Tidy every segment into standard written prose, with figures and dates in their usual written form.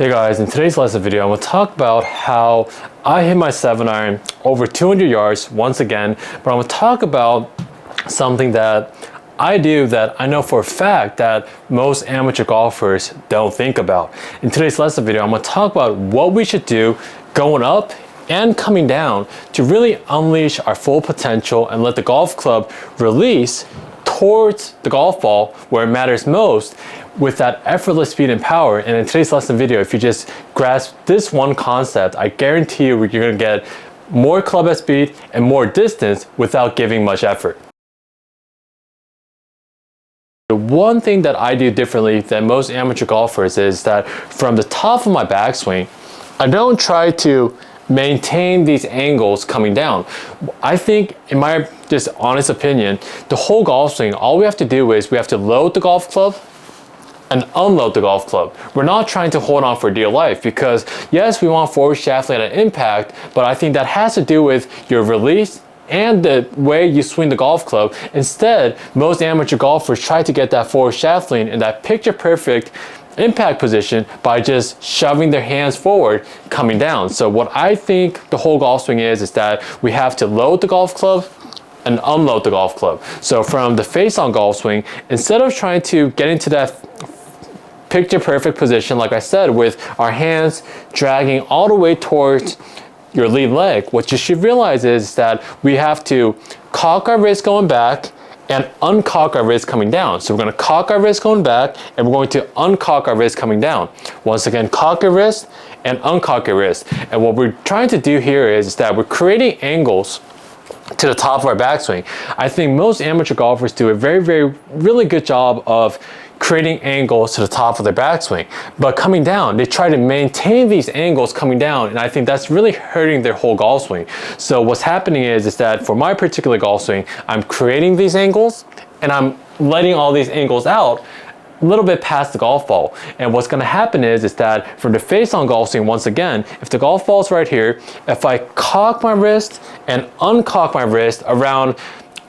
Hey guys, in today's lesson video, I'm going to talk about how I hit my 7-iron over 200 yards once again, but I'm going to talk about something that I do that I know for a fact that most amateur golfers don't think about. In today's lesson video, I'm going to talk about what we should do going up and coming down to really unleash our full potential and let the golf club release towards the golf ball where it matters most with that effortless speed and power. And in today's lesson video, if you just grasp this one concept, I guarantee you you're going to get more club head speed and more distance without giving much effort. The one thing that I do differently than most amateur golfers is that from the top of my backswing, I don't try to maintain these angles coming down. I think, in my just honest opinion, the whole golf swing, all we have to do is we have to load the golf club and unload the golf club. We're not trying to hold on for dear life because yes, we want forward shaft lean at impact, but I think that has to do with your release and the way you swing the golf club. Instead, most amateur golfers try to get that forward shaft lean in that picture perfect impact position by just shoving their hands forward coming down. So what I think the whole golf swing is that we have to load the golf club and unload the golf club. So from the face on golf swing, instead of trying to get into that picture perfect position, like I said, with our hands dragging all the way towards your lead leg, what you should realize is that we have to cock our wrist going back and uncock our wrist coming down. So we're going to cock our wrist going back and we're going to uncock our wrist coming down. Once again, cock your wrist and uncock your wrist. And what we're trying to do here is that we're creating angles to the top of our backswing. I think most amateur golfers do a really good job of creating angles to the top of their backswing. But coming down, they try to maintain these angles coming down, and I think that's really hurting their whole golf swing. So what's happening is that for my particular golf swing, I'm creating these angles and I'm letting all these angles out a little bit past the golf ball. And what's going to happen is that from the face on golf swing, once again, if the golf ball is right here, if I cock my wrist and uncock my wrist around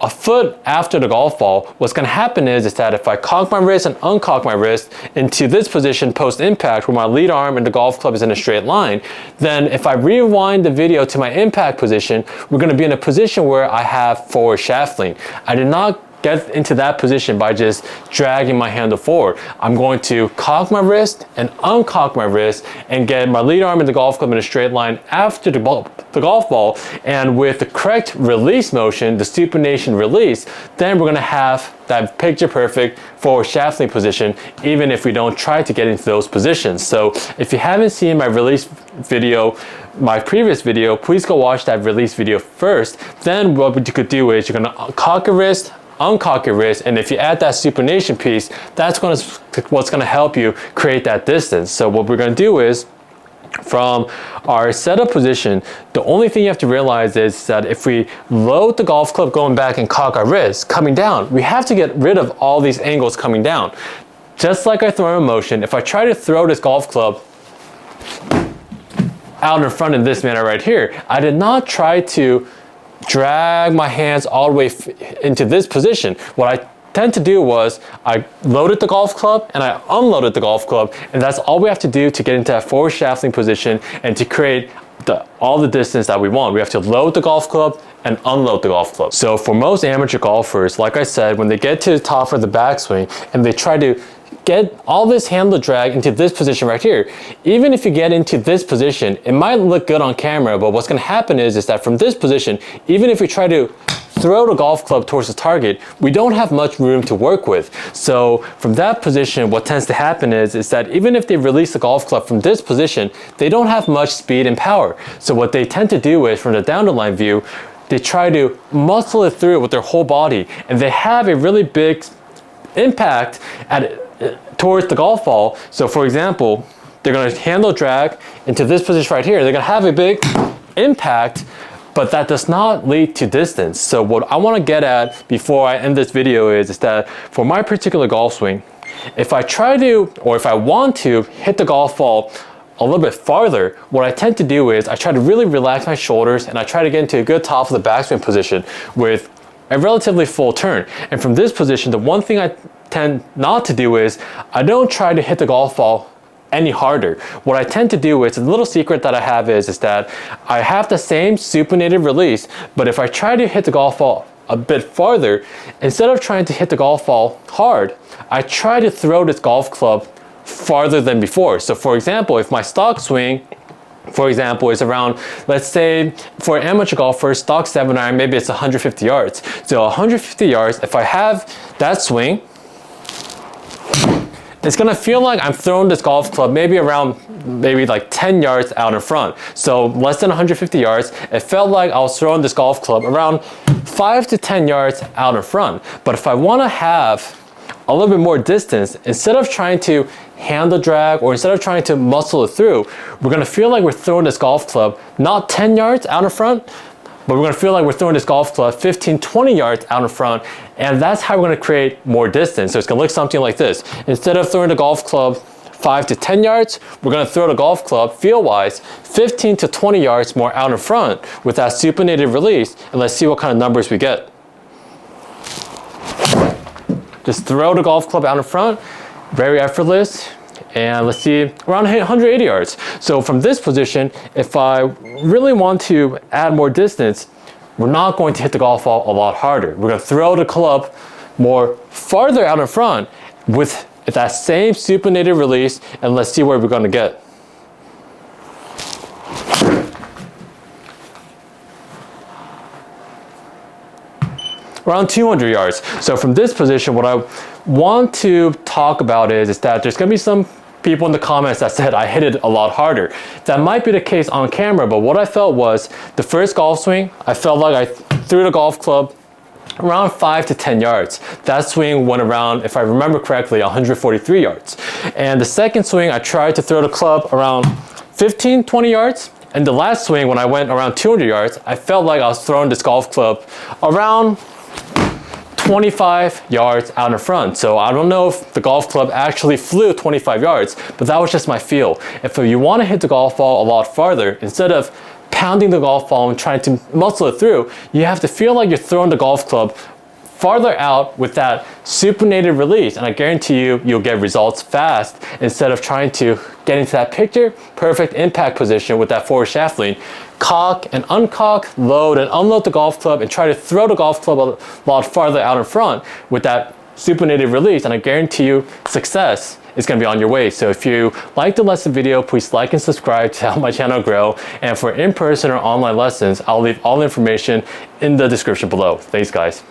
a foot after the golf ball, what's going to happen is that if I cock my wrist and uncock my wrist into this position post impact where my lead arm and the golf club is in a straight line, then if I rewind the video to my impact position, we're going to be in a position where I have forward shaft lean. I did not get into that position by just dragging my handle forward. I'm going to cock my wrist and uncock my wrist and get my lead arm and the golf club in a straight line after the golf ball. And with the correct release motion, the supination release, then we're going to have that picture perfect forward shaft lean position, even if we don't try to get into those positions. So if you haven't seen my release video, my previous video, please go watch that release video first. Then what you could do is you're going to cock your wrist, uncock your wrist, and if you add that supination piece, that's what's going to help you create that distance. So what we're going to do is, from our setup position, the only thing you have to realize is that if we load the golf club going back and cock our wrist coming down, we have to get rid of all these angles coming down. Just like our throwing motion, if I try to throw this golf club out in front of this manner right here, I did not try to drag my hands all the way into this position. What I tend to do was I loaded the golf club and I unloaded the golf club, and that's all we have to do to get into that forward shaft lean position and to create all the distance that we want. We have to load the golf club and unload the golf club. So for most amateur golfers, like I said, when they get to the top of the backswing and they try to get all this handle drag into this position right here, even if you get into this position, it might look good on camera, but what's going to happen is that from this position, even if we try to throw the golf club towards the target, we don't have much room to work with. So from that position, what tends to happen is that even if they release the golf club from this position, they don't have much speed and power. So what they tend to do is, from the down the line view, they try to muscle it through with their whole body, and they have a really big impact towards the golf ball. So for example, they're going to handle drag into this position right here. They're going to have a big impact, but that does not lead to distance. So what I want to get at before I end this video is that for my particular golf swing, if I try to, or if I want to hit the golf ball a little bit farther, what I tend to do is I try to really relax my shoulders and I try to get into a good top of the backswing position with a relatively full turn. And from this position, the one thing I tend not to do is I don't try to hit the golf ball any harder. What I tend to do is, a little secret that I have is that I have the same supinated release, but if I try to hit the golf ball a bit farther, instead of trying to hit the golf ball hard, I try to throw this golf club farther than before. So for example, if my stock swing, for example, is around, let's say for an amateur golfer, stock 7-iron, maybe it's 150 yards. So 150 yards, if I have that swing, it's gonna feel like I'm throwing this golf club maybe around, maybe like 10 yards out in front. So less than 150 yards, it felt like I was throwing this golf club around 5 to 10 yards out in front. But if I wanna have a little bit more distance, instead of trying to handle drag or instead of trying to muscle it through, we're gonna feel like we're throwing this golf club not 10 yards out in front, but we're gonna feel like we're throwing this golf club 15, 20 yards out in front, and that's how we're gonna create more distance. So it's gonna look something like this. Instead of throwing the golf club 5 to 10 yards, we're gonna throw the golf club, feel-wise, 15 to 20 yards more out in front with that supinated release, and let's see what kind of numbers we get. Just throw the golf club out in front, very effortless, and let's see, around 180 yards. So from this position, if I really want to add more distance, we're not going to hit the golf ball a lot harder. We're gonna throw the club more farther out in front with that same supinated release, and let's see where we're gonna get. Around 200 yards. So from this position, what I want to talk about is that there's gonna be some people in the comments that said I hit it a lot harder. That might be the case on camera, but what I felt was the first golf swing, I felt like I threw the golf club around 5 to 10 yards. That swing went around, if I remember correctly, 143 yards. And the second swing, I tried to throw the club around 15, 20 yards. And the last swing, when I went around 200 yards, I felt like I was throwing this golf club around 25 yards out in front. So I don't know if the golf club actually flew 25 yards, but that was just my feel. If you want to hit the golf ball a lot farther, instead of pounding the golf ball and trying to muscle it through, you have to feel like you're throwing the golf club farther out with that supinated release, and I guarantee you, you'll get results fast instead of trying to get into that picture perfect impact position with that forward shaft lean. Cock and uncock, load and unload the golf club, and try to throw the golf club a lot farther out in front with that supinated release, and I guarantee you success is going to be on your way. So if you like the lesson video, please like and subscribe to help my channel grow. And for in-person or online lessons, I'll leave all the information in the description below. Thanks guys.